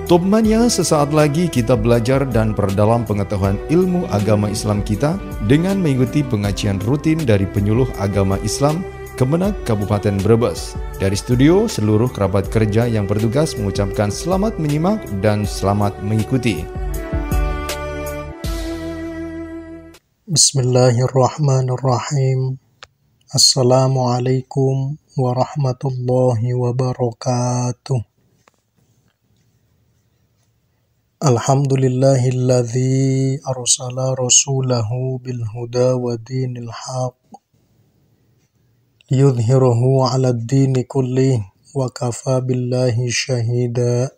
Topmania, sesaat lagi kita belajar dan perdalam pengetahuan ilmu agama Islam kita dengan mengikuti pengajian rutin dari penyuluh agama Islam Kemenak Kabupaten Brebes. Dari studio, seluruh kerabat kerja yang bertugas mengucapkan selamat menyimak dan selamat mengikuti. Bismillahirrahmanirrahim. Assalamualaikum warahmatullahi wabarakatuh. Alhamdulillahilladzi arsala rasulahu bilhuda wa dinil haq liyudhhirahu 'alad dini kullih wa kafa billahi syahida.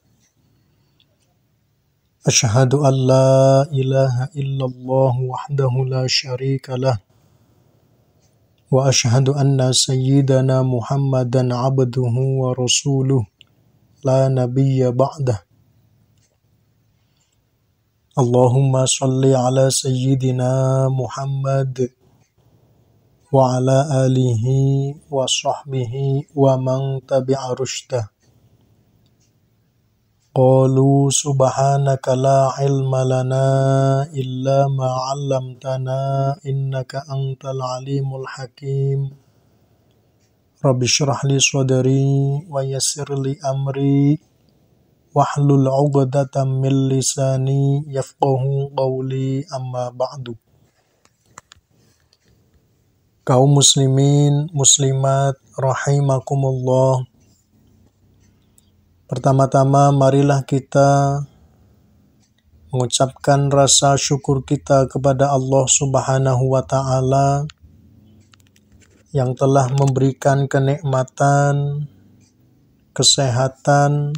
Asyhadu an la ilaha illallah wahdahu la syarika lah wa asyhadu anna sayyidana Muhammadan 'abduhu wa rasuluh la nabiyya ba'dah. Allahumma salli ala sayyidina Muhammad wa ala alihi wa sahbihi wa man tabi'a rushdah. Qalu subhanaka la ilma lana illa ma 'allamtana innaka antal alimul hakim. Rabbi shrah li sadri wa yassir li amri wahlul 'uqdatam min lisani yafqahu qawli, amma ba'du. Kaum muslimin, muslimat, rahimakumullah. Pertama-tama marilah kita mengucapkan rasa syukur kita kepada Allah Subhanahu wa ta'ala yang telah memberikan kenikmatan, kesehatan,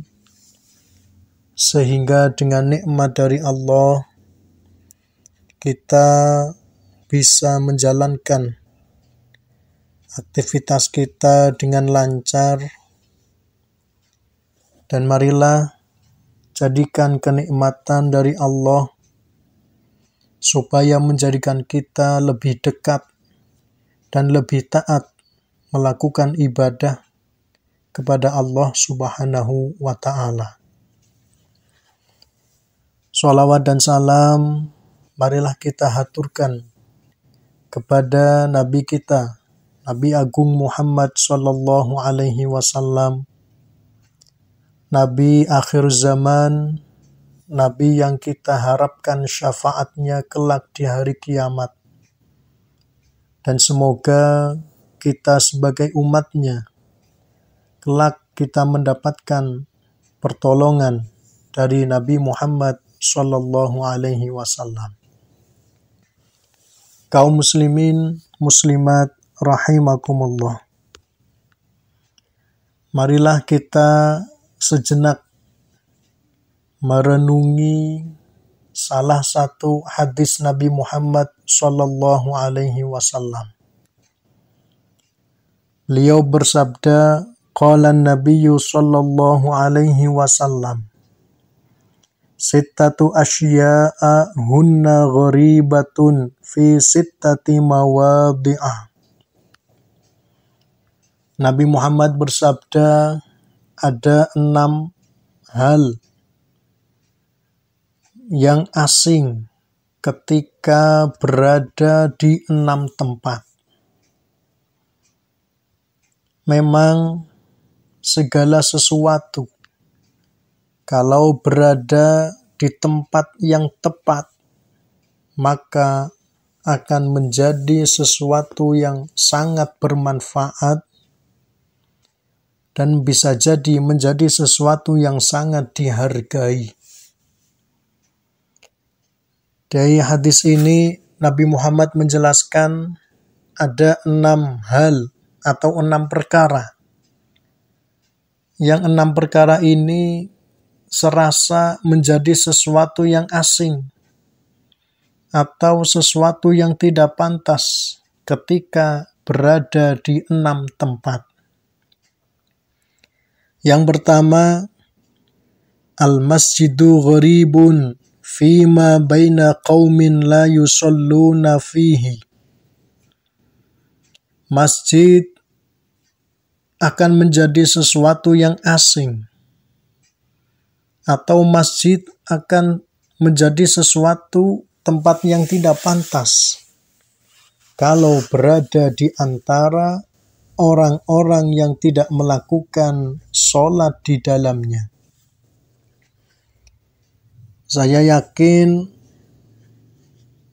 sehingga dengan nikmat dari Allah kita bisa menjalankan aktivitas kita dengan lancar. Dan marilah jadikan kenikmatan dari Allah supaya menjadikan kita lebih dekat dan lebih taat melakukan ibadah kepada Allah Subhanahu wa ta'ala. Shalawat dan salam marilah kita haturkan kepada Nabi kita, Nabi Agung Muhammad sallallahu alaihi wasallam, Nabi akhir zaman, Nabi yang kita harapkan syafaatnya kelak di hari kiamat. Dan semoga kita sebagai umatnya kelak kita mendapatkan pertolongan dari Nabi Muhammad sallallahu alaihi wasallam. Kaum muslimin, muslimat, rahimakumullah. Marilah kita sejenak merenungi salah satu hadis Nabi Muhammad sallallahu alaihi wasallam. Beliau bersabda, qala an-nabiyyu sallallahu alaihi wasallam, sittatu asya'a hunna gharibatun fi sittati mawadhi'ah. Nabi Muhammad bersabda, ada 6 hal yang asing ketika berada di 6 tempat. Memang segala sesuatu kalau berada di tempat yang tepat, maka akan menjadi sesuatu yang sangat bermanfaat dan bisa jadi menjadi sesuatu yang sangat dihargai. Dari hadis ini, Nabi Muhammad menjelaskan ada 6 hal atau 6 perkara. Yang 6 perkara ini serasa menjadi sesuatu yang asing atau sesuatu yang tidak pantas ketika berada di 6 tempat. Yang pertama, al-masjidu gharibun fima baina qaumin la yusalluna fihi. Masjid akan menjadi sesuatu yang asing atau masjid akan menjadi sesuatu tempat yang tidak pantas kalau berada di antara orang-orang yang tidak melakukan sholat di dalamnya. Saya yakin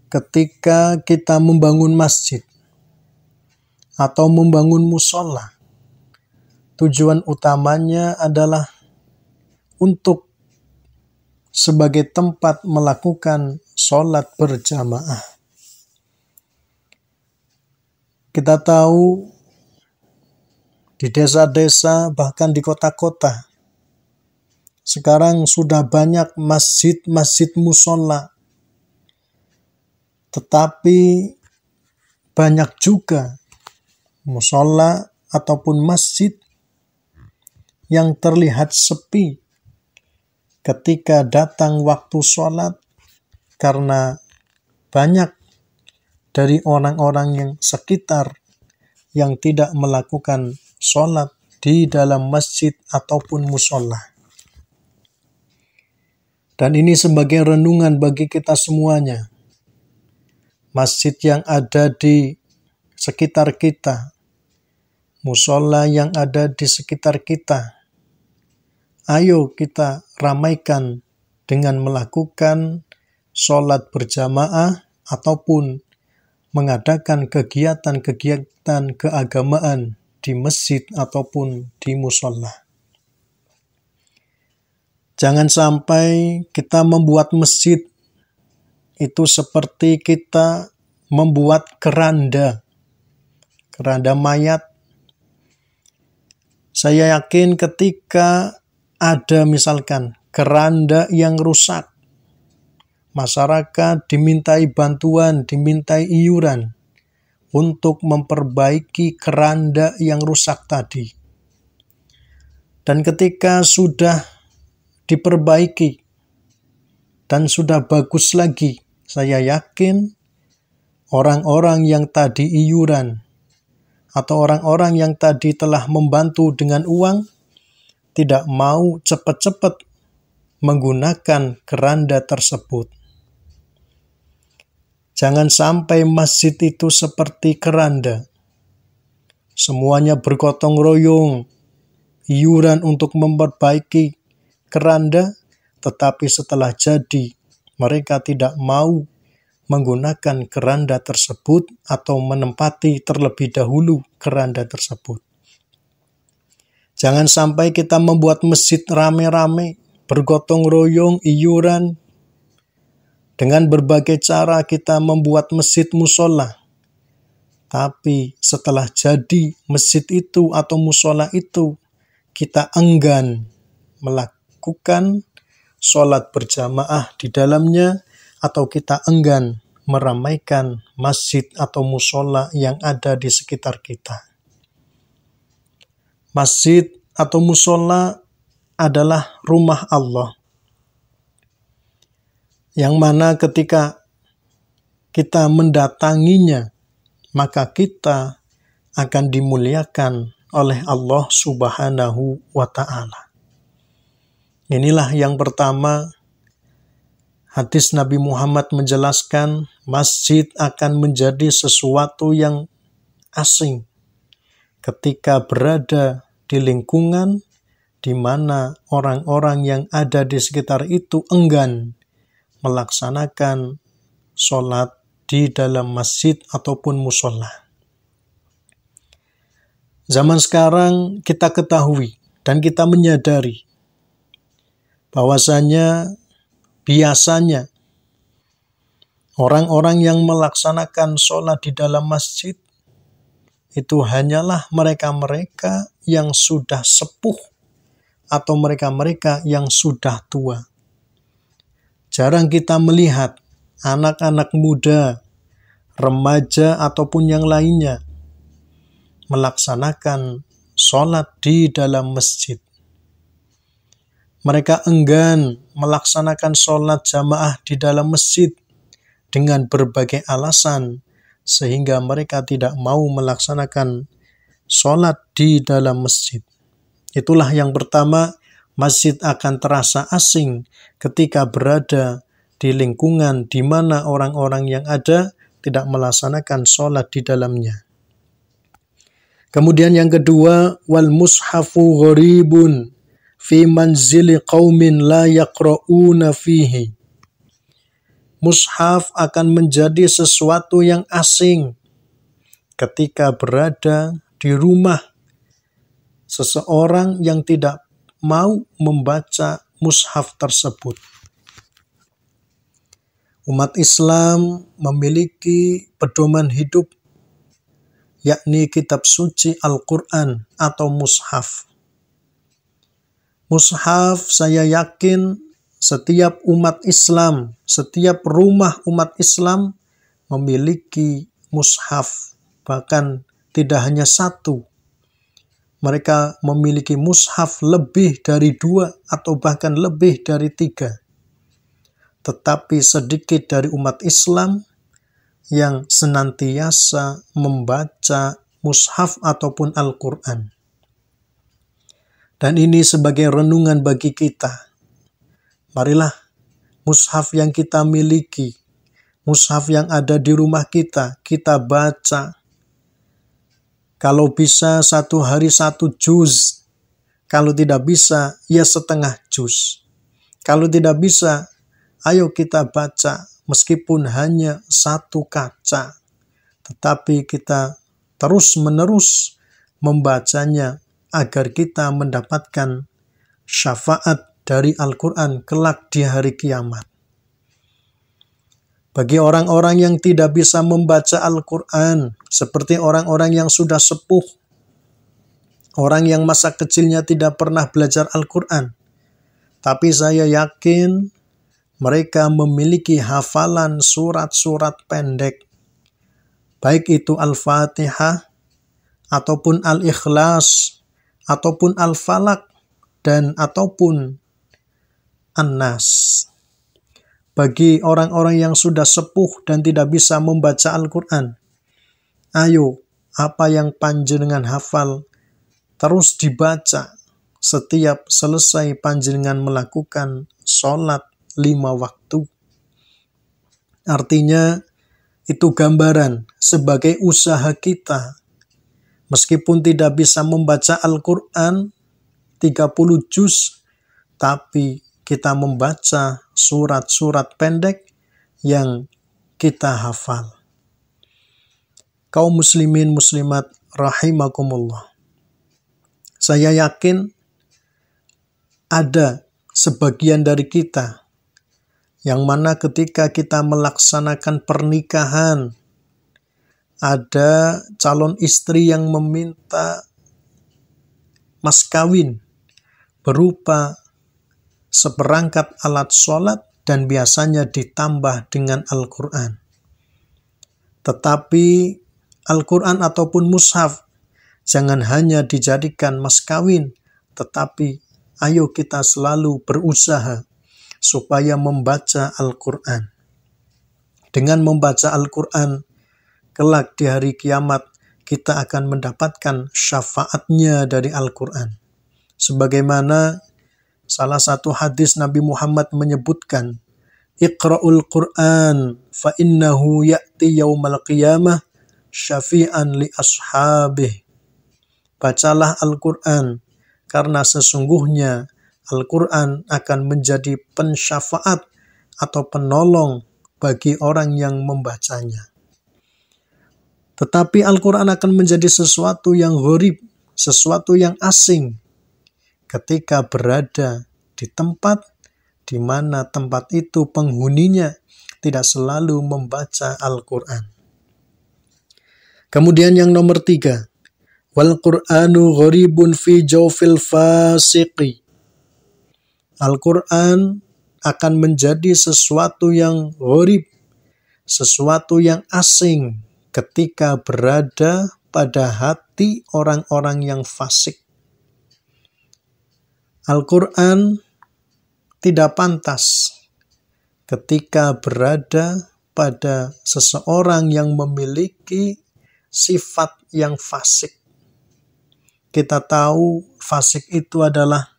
ketika kita membangun masjid atau membangun musola, tujuan utamanya adalah untuk sebagai tempat melakukan sholat berjamaah. Kita tahu di desa-desa, bahkan di kota-kota, sekarang sudah banyak masjid-masjid musola. Tetapi banyak juga musola ataupun masjid yang terlihat sepi ketika datang waktu sholat, karena banyak dari orang-orang yang sekitar yang tidak melakukan sholat di dalam masjid ataupun musola. Dan ini sebagai renungan bagi kita semuanya. Masjid yang ada di sekitar kita, musola yang ada di sekitar kita, ayo kita ramaikan dengan melakukan sholat berjamaah ataupun mengadakan kegiatan-kegiatan keagamaan di masjid ataupun di musola. Jangan sampai kita membuat masjid itu seperti kita membuat keranda mayat. Saya yakin ketika ada misalkan keranda yang rusak, masyarakat dimintai bantuan, dimintai iuran untuk memperbaiki keranda yang rusak tadi. Dan ketika sudah diperbaiki dan sudah bagus lagi, saya yakin orang-orang yang tadi iuran atau orang-orang yang tadi telah membantu dengan uang tidak mau cepat-cepat menggunakan keranda tersebut. Jangan sampai masjid itu seperti keranda. Semuanya bergotong royong, iuran untuk memperbaiki keranda, tetapi setelah jadi, mereka tidak mau menggunakan keranda tersebut atau menempati terlebih dahulu keranda tersebut. Jangan sampai kita membuat masjid rame-rame, bergotong royong, iuran. Dengan berbagai cara kita membuat masjid musola. Tapi setelah jadi masjid itu atau musola itu, kita enggan melakukan sholat berjamaah di dalamnya, atau kita enggan meramaikan masjid atau musola yang ada di sekitar kita. Masjid atau musola adalah rumah Allah, yang mana ketika kita mendatanginya, maka kita akan dimuliakan oleh Allah Subhanahu wa Ta'ala. Inilah yang pertama, hadis Nabi Muhammad menjelaskan masjid akan menjadi sesuatu yang asing ketika berada di lingkungan di mana orang-orang yang ada di sekitar itu enggan melaksanakan sholat di dalam masjid ataupun musola. Zaman sekarang kita ketahui dan kita menyadari bahwasanya biasanya orang-orang yang melaksanakan sholat di dalam masjid itu hanyalah mereka-mereka yang sudah sepuh atau mereka-mereka yang sudah tua. Jarang kita melihat anak-anak muda, remaja ataupun yang lainnya melaksanakan sholat di dalam masjid. Mereka enggan melaksanakan sholat jamaah di dalam masjid dengan berbagai alasan, sehingga mereka tidak mau melaksanakan sholat di dalam masjid. Itulah yang pertama, Masjid akan terasa asing ketika berada di lingkungan di mana orang-orang yang ada tidak melaksanakan sholat di dalamnya. Kemudian yang kedua, wal mushafu gharibun fi manzili qaumin la yaqra'una fihi. Mushaf akan menjadi sesuatu yang asing ketika berada di rumah seseorang yang tidak mau membaca mushaf tersebut. Umat Islam memiliki pedoman hidup, yakni kitab suci Al-Quran atau mushaf. Mushaf, saya yakin setiap umat Islam, setiap rumah umat Islam memiliki mushaf, bahkan tidak hanya satu. Mereka memiliki mushaf lebih dari 2 atau bahkan lebih dari 3. Tetapi sedikit dari umat Islam yang senantiasa membaca mushaf ataupun Al-Quran. Dan ini sebagai renungan bagi kita. Marilah mushaf yang kita miliki, mushaf yang ada di rumah kita baca. Kalau bisa 1 hari 1 juz. Kalau tidak bisa, ya setengah juz. Kalau tidak bisa, ayo kita baca meskipun hanya 1 kaca. Tetapi kita terus-menerus membacanya agar kita mendapatkan syafaat dari Al-Quran kelak di hari kiamat. Bagi orang-orang yang tidak bisa membaca Al-Quran, seperti orang-orang yang sudah sepuh, orang yang masa kecilnya tidak pernah belajar Al-Quran, tapi saya yakin mereka memiliki hafalan surat-surat pendek, baik itu Al-Fatihah, ataupun Al-Ikhlas, ataupun Al-Falaq, dan ataupun An-Nas. Bagi orang-orang yang sudah sepuh dan tidak bisa membaca Al-Quran, ayo, apa yang panjenengan hafal, terus dibaca setiap selesai panjenengan melakukan sholat 5 waktu. Artinya, itu gambaran sebagai usaha kita. Meskipun tidak bisa membaca Al-Quran 30 juz, tapi kita membaca surat-surat pendek yang kita hafal. Kaum muslimin muslimat rahimakumullah. Saya yakin ada sebagian dari kita yang mana ketika kita melaksanakan pernikahan, ada calon istri yang meminta mas kawin berupa seperangkat alat sholat dan biasanya ditambah dengan Al-Quran. Tetapi Al-Quran ataupun mushaf jangan hanya dijadikan mas kawin, tetapi ayo kita selalu berusaha supaya membaca Al-Quran. Dengan membaca Al-Quran, kelak di hari kiamat kita akan mendapatkan syafaatnya dari Al-Quran. Sebagaimana salah satu hadis Nabi Muhammad menyebutkan, Iqra'ul Qur'an fa innahu ya'ti yaumal qiyamah syafi'an li ashabih. Bacalah Al-Quran, karena sesungguhnya Al-Quran akan menjadi pensyafaat atau penolong bagi orang yang membacanya. Tetapi Al-Quran akan menjadi sesuatu yang gharib, sesuatu yang asing, ketika berada di tempat di mana tempat itu penghuninya tidak selalu membaca Al-Quran. Kemudian yang nomor 3, wal Qur'anu gharibun fi jawfil fasiqi. Al-Quran akan menjadi sesuatu yang gharib, sesuatu yang asing ketika berada pada hati orang-orang yang fasik. Al-Quran tidak pantas ketika berada pada seseorang yang memiliki sifat yang fasik. Kita tahu fasik itu adalah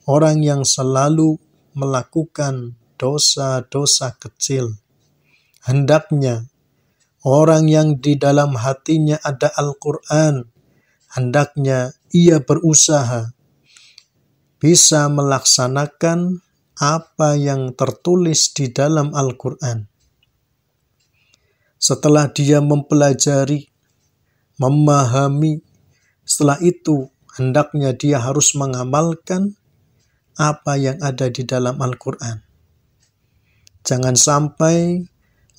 orang yang selalu melakukan dosa-dosa kecil. Hendaknya orang yang di dalam hatinya ada Al-Quran, hendaknya ia berusaha bisa melaksanakan apa yang tertulis di dalam Al-Quran. Setelah dia mempelajari, memahami, setelah itu hendaknya dia harus mengamalkan apa yang ada di dalam Al-Quran. Jangan sampai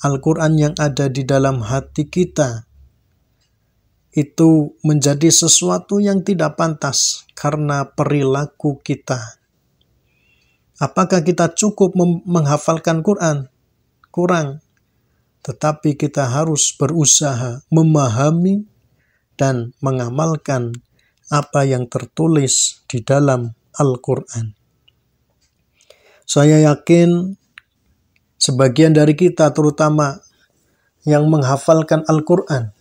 Al-Quran yang ada di dalam hati kita itu menjadi sesuatu yang tidak pantas karena perilaku kita. Apakah kita cukup menghafalkan Quran? Kurang. Tetapi kita harus berusaha memahami dan mengamalkan apa yang tertulis di dalam Al-Quran. Saya yakin sebagian dari kita, terutama yang menghafalkan Al-Quran,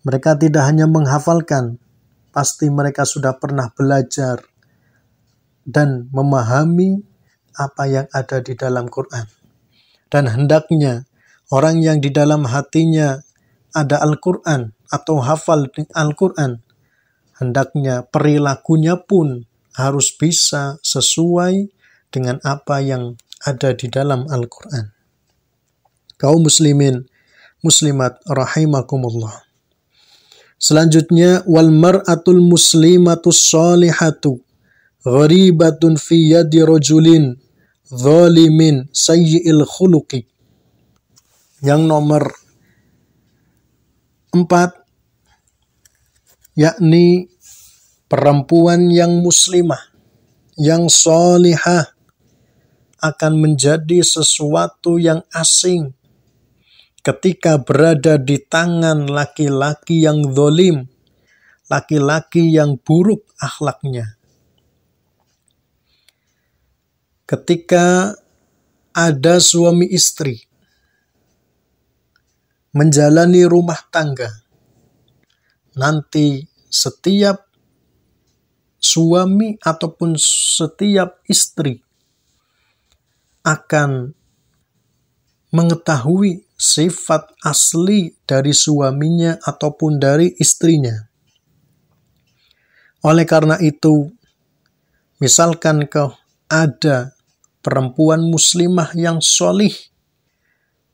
mereka tidak hanya menghafalkan, pasti mereka sudah pernah belajar dan memahami apa yang ada di dalam Quran. Dan hendaknya orang yang di dalam hatinya ada Al-Quran atau hafal Al-Quran, hendaknya perilakunya pun harus bisa sesuai dengan apa yang ada di dalam Al-Quran. Kaum muslimin, muslimat rahimakumullah. Selanjutnya, wal mar'atul muslimatus salihatu gharibatun fi yadi rajulin zalimin sayyi'il khuluqi. Yang nomor 4, yakni perempuan yang muslimah, yang salihah, akan menjadi sesuatu yang asing ketika berada di tangan laki-laki yang zalim, laki-laki yang buruk akhlaknya. Ketika ada suami istri menjalani rumah tangga, nanti setiap suami ataupun setiap istri akan mengetahui sifat asli dari suaminya ataupun dari istrinya. Oleh karena itu, misalkan ada perempuan muslimah yang solih,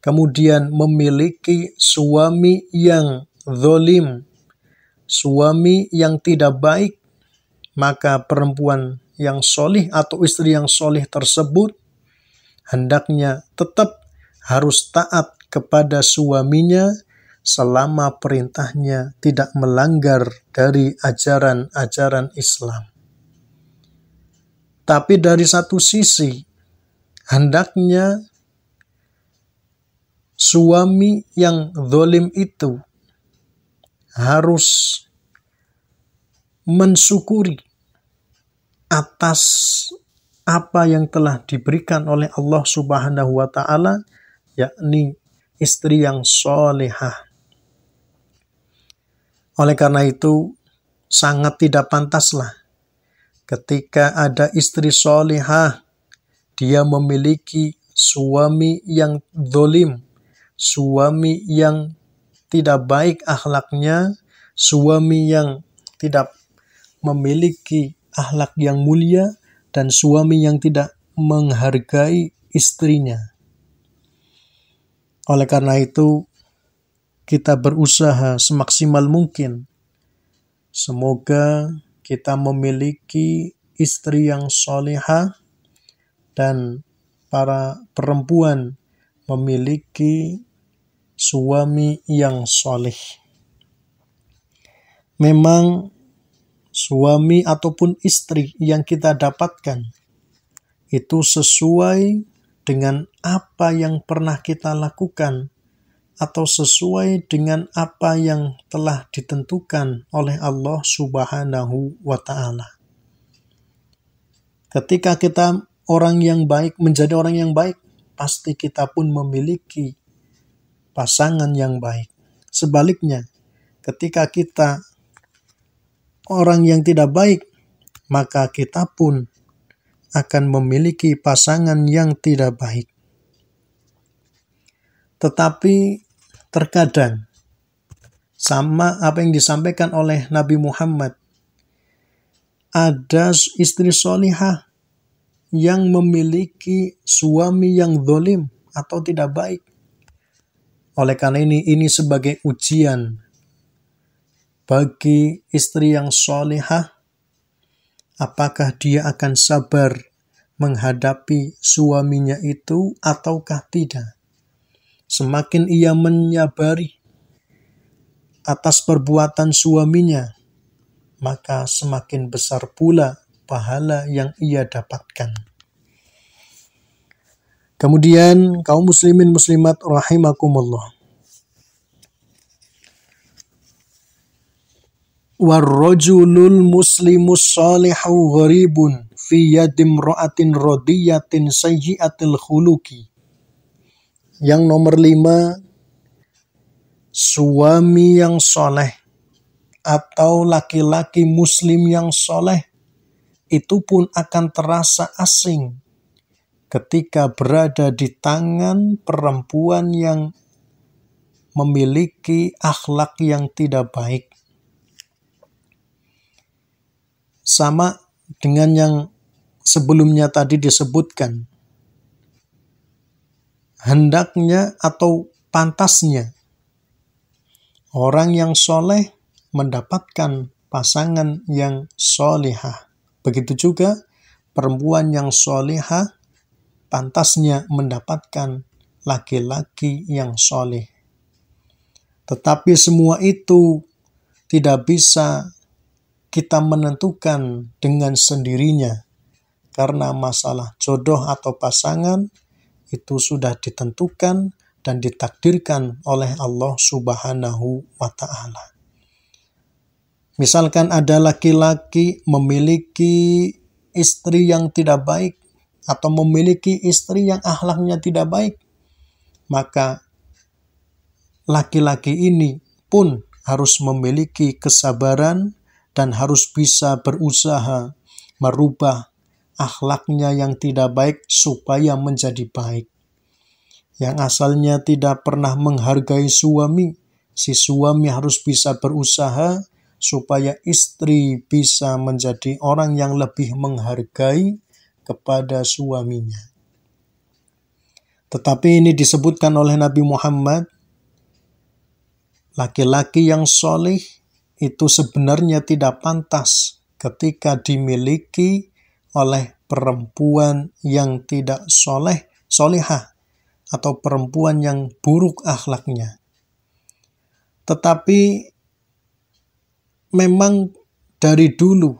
kemudian memiliki suami yang zalim, suami yang tidak baik, maka perempuan yang solih atau istri yang solih tersebut hendaknya tetap harus taat kepada suaminya selama perintahnya tidak melanggar dari ajaran-ajaran Islam. Tapi dari satu sisi, hendaknya suami yang zalim itu harus mensyukuri atas apa yang telah diberikan oleh Allah Subhanahu wa Ta'ala, yakni istri yang solehah. Oleh karena itu, sangat tidak pantaslah ketika ada istri solehah, dia memiliki suami yang zalim, suami yang tidak baik akhlaknya, suami yang tidak memiliki akhlak yang mulia, dan suami yang tidak menghargai istrinya. Oleh karena itu, kita berusaha semaksimal mungkin. Semoga kita memiliki istri yang solehah dan para perempuan memiliki suami yang soleh. Memang suami ataupun istri yang kita dapatkan itu sesuai dengan apa yang pernah kita lakukan atau sesuai dengan apa yang telah ditentukan oleh Allah Subhanahu wa Ta'ala. Ketika kita orang yang baik menjadi orang yang baik, pasti kita pun memiliki pasangan yang baik. Sebaliknya, ketika kita orang yang tidak baik maka kita pun akan memiliki pasangan yang tidak baik. Tetapi terkadang, sama apa yang disampaikan oleh Nabi Muhammad, ada istri solihah yang memiliki suami yang zalim atau tidak baik. Oleh karena ini sebagai ujian bagi istri yang solihah, apakah dia akan sabar menghadapi suaminya itu ataukah tidak. Semakin ia menyabari atas perbuatan suaminya, maka semakin besar pula pahala yang ia dapatkan. Kemudian kaum muslimin muslimat rahimakumullah. Warrajulul muslimus salihu gharibun fi yadim ra'atin radiyatin sayyi'atil khuluqi. Yang nomor 5, suami yang soleh atau laki-laki muslim yang soleh itu pun akan terasa asing ketika berada di tangan perempuan yang memiliki akhlak yang tidak baik. Sama dengan yang sebelumnya tadi disebutkan, hendaknya atau pantasnya orang yang soleh mendapatkan pasangan yang solihah. Begitu juga perempuan yang solihah pantasnya mendapatkan laki-laki yang soleh. Tetapi semua itu tidak bisa kita menentukan dengan sendirinya, karena masalah jodoh atau pasangan itu sudah ditentukan dan ditakdirkan oleh Allah Subhanahu wa Ta'ala. Misalkan ada laki-laki memiliki istri yang tidak baik atau memiliki istri yang akhlaknya tidak baik, maka laki-laki ini pun harus memiliki kesabaran dan harus bisa berusaha merubah akhlaknya yang tidak baik supaya menjadi baik. Yang asalnya tidak pernah menghargai suami, si suami harus bisa berusaha supaya istri bisa menjadi orang yang lebih menghargai kepada suaminya. Tetapi ini disebutkan oleh Nabi Muhammad, laki-laki yang soleh itu sebenarnya tidak pantas ketika dimiliki oleh perempuan yang tidak solehah atau perempuan yang buruk akhlaknya. Tetapi memang dari dulu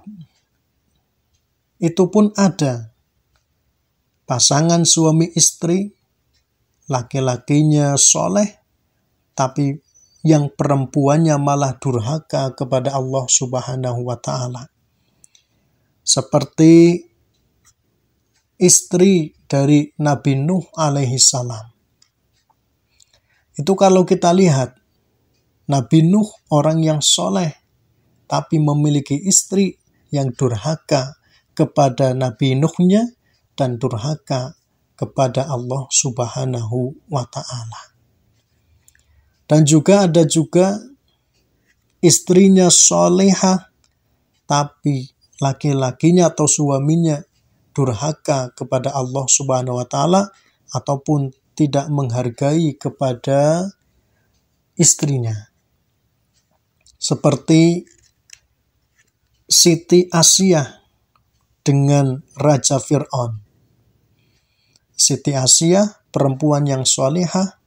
itu pun ada pasangan suami istri, laki-lakinya soleh, tapi yang perempuannya malah durhaka kepada Allah Subhanahu wa Ta'ala. Seperti istri dari Nabi Nuh alaihi salam. Itu kalau kita lihat, Nabi Nuh orang yang soleh, tapi memiliki istri yang durhaka kepada Nabi Nuhnya dan durhaka kepada Allah Subhanahu wa Ta'ala. Dan juga ada istrinya solehah, tapi laki-lakinya atau suaminya durhaka kepada Allah Subhanahu wa Ta'ala ataupun tidak menghargai kepada istrinya. Seperti Siti Asyah dengan Raja Fir'aun. Siti Asyah perempuan yang solehah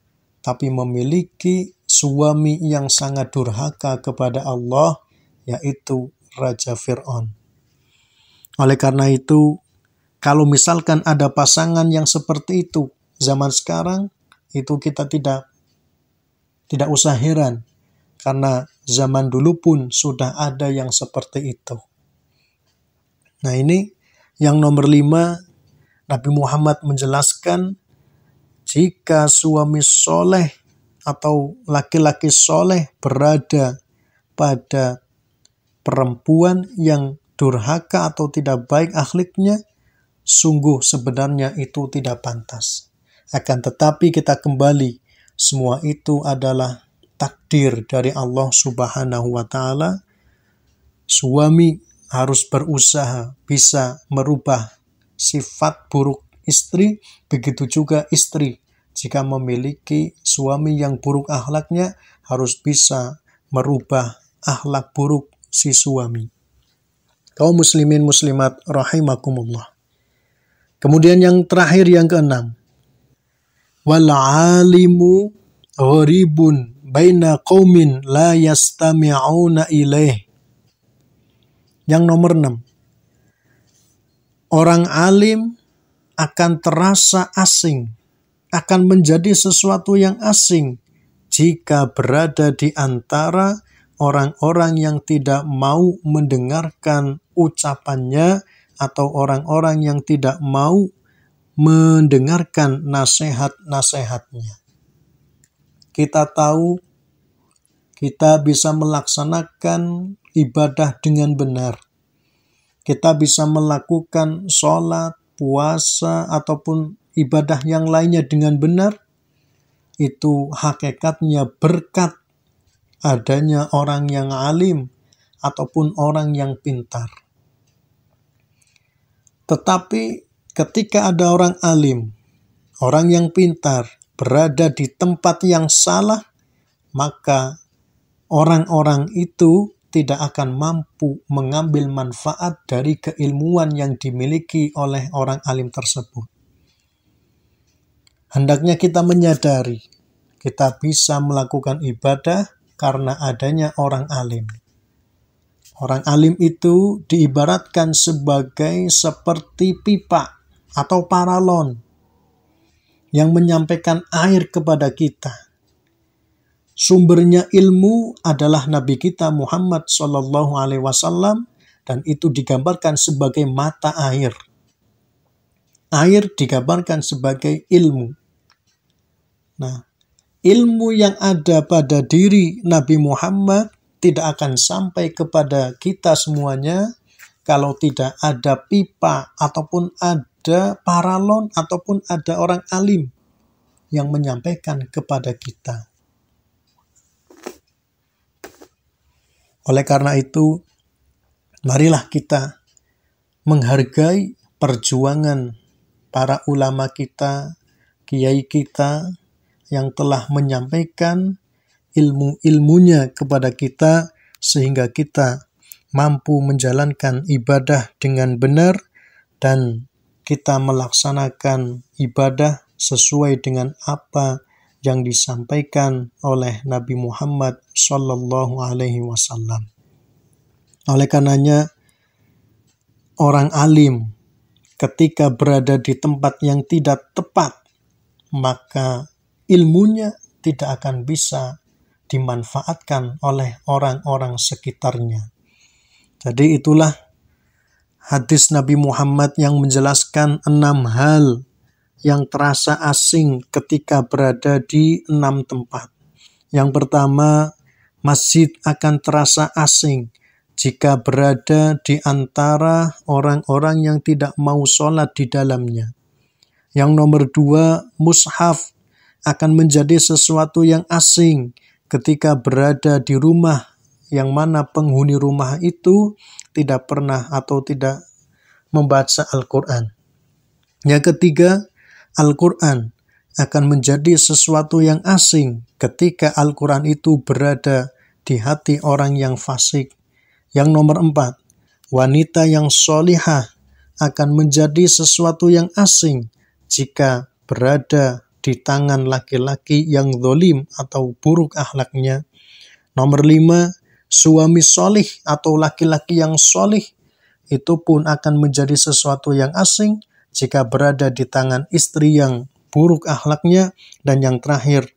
tapi memiliki suami yang sangat durhaka kepada Allah, yaitu Raja Fir'aun. Oleh karena itu, kalau misalkan ada pasangan yang seperti itu zaman sekarang, itu kita tidak usah heran, karena zaman dulu pun sudah ada yang seperti itu. Nah ini yang nomor 5, Nabi Muhammad menjelaskan, jika suami soleh atau laki-laki soleh berada pada perempuan yang durhaka atau tidak baik akhlaknya, sungguh sebenarnya itu tidak pantas. Akan tetapi kita kembali, semua itu adalah takdir dari Allah Subhanahu wa Ta'ala. Suami harus berusaha bisa merubah sifat buruk istri, begitu juga istri. Jika memiliki suami yang buruk akhlaknya, harus bisa merubah akhlak buruk si suami. Kaum muslimin muslimat rahimakumullah. Kemudian yang terakhir, yang keenam. Wal alimu gharibun baina qaumin la yastami'una ilaih. Yang nomor 6. Orang alim akan terasa asing, akan menjadi sesuatu yang asing jika berada di antara orang-orang yang tidak mau mendengarkan ucapannya atau orang-orang yang tidak mau mendengarkan nasihat-nasihatnya. Kita tahu kita bisa melaksanakan ibadah dengan benar. Kita bisa melakukan sholat, puasa, ataupun ibadah yang lainnya dengan benar. Itu hakikatnya berkat adanya orang yang alim ataupun orang yang pintar. Tetapi ketika ada orang alim, orang yang pintar berada di tempat yang salah, maka orang-orang itu tidak akan mampu mengambil manfaat dari keilmuan yang dimiliki oleh orang alim tersebut. Hendaknya kita menyadari, kita bisa melakukan ibadah karena adanya orang alim. Orang alim itu diibaratkan sebagai seperti pipa atau paralon yang menyampaikan air kepada kita. Sumbernya ilmu adalah Nabi kita Muhammad SAW, dan itu digambarkan sebagai mata air. Air digambarkan sebagai ilmu. Nah, ilmu yang ada pada diri Nabi Muhammad tidak akan sampai kepada kita semuanya kalau tidak ada pipa ataupun ada paralon ataupun ada orang alim yang menyampaikan kepada kita. Oleh karena itu, marilah kita menghargai perjuangan para ulama kita, kiai kita yang telah menyampaikan ilmu-ilmunya kepada kita sehingga kita mampu menjalankan ibadah dengan benar dan kita melaksanakan ibadah sesuai dengan apa yang disampaikan oleh Nabi Muhammad Sallallahu Alaihi Wasallam. Oleh karenanya, orang alim ketika berada di tempat yang tidak tepat, maka ilmunya tidak akan bisa dimanfaatkan oleh orang-orang sekitarnya. Jadi itulah hadis Nabi Muhammad yang menjelaskan 6 hal yang terasa asing ketika berada di 6 tempat. Yang pertama, masjid akan terasa asing jika berada di antara orang-orang yang tidak mau sholat di dalamnya. Yang nomor 2, mushaf akan menjadi sesuatu yang asing ketika berada di rumah yang mana penghuni rumah itu tidak pernah atau tidak membaca Al-Quran. Yang ketiga, Al-Quran akan menjadi sesuatu yang asing ketika Al-Quran itu berada di hati orang yang fasik. Yang nomor 4, wanita yang sholihah akan menjadi sesuatu yang asing jika berada di tangan laki-laki yang zalim atau buruk akhlaknya. Nomor 5, suami sholih atau laki-laki yang sholih itu pun akan menjadi sesuatu yang asing jika berada di tangan istri yang buruk akhlaknya. Dan yang terakhir,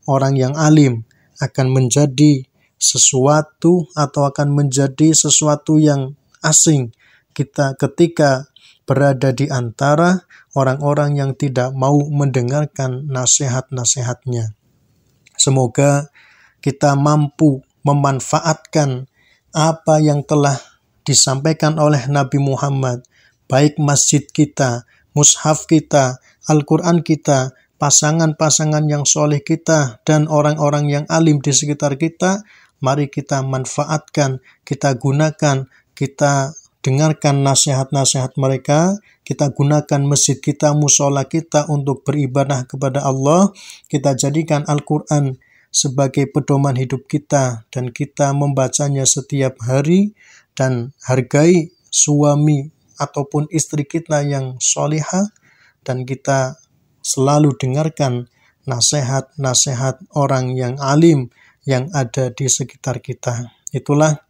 orang yang alim akan menjadi sesuatu atau akan menjadi sesuatu yang asing kita ketika berada di antara orang-orang yang tidak mau mendengarkan nasihat-nasihatnya. Semoga kita mampu memanfaatkan apa yang telah disampaikan oleh Nabi Muhammad, baik masjid kita, mushaf kita, Al-Quran kita, pasangan-pasangan yang soleh kita, dan orang-orang yang alim di sekitar kita, mari kita manfaatkan, kita gunakan, kita dengarkan nasihat-nasihat mereka, kita gunakan masjid kita, musola kita untuk beribadah kepada Allah, kita jadikan Al-Quran sebagai pedoman hidup kita, dan kita membacanya setiap hari, dan hargai suami ataupun istri kita yang solihah, dan kita selalu dengarkan nasihat-nasihat orang yang alim yang ada di sekitar kita. Itulah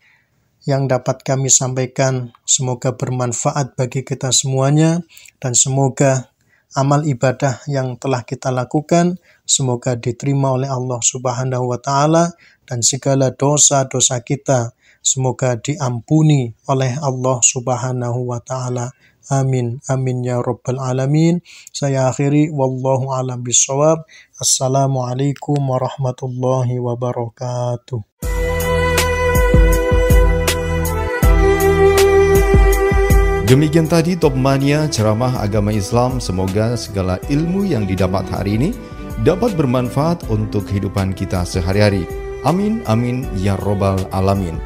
yang dapat kami sampaikan. Semoga bermanfaat bagi kita semuanya, dan semoga amal ibadah yang telah kita lakukan semoga diterima oleh Allah Subhanahu wa Ta'ala, dan segala dosa-dosa kita semoga diampuni oleh Allah Subhanahu wa Ta'ala. Amin, amin ya rabbal alamin. Saya akhiri, wallahu a'lam bishawab. Assalamualaikum warahmatullahi wabarakatuh. Demikian tadi Top Mania ceramah agama Islam. Semoga segala ilmu yang didapat hari ini dapat bermanfaat untuk kehidupan kita sehari-hari. Amin, amin ya rabbal alamin.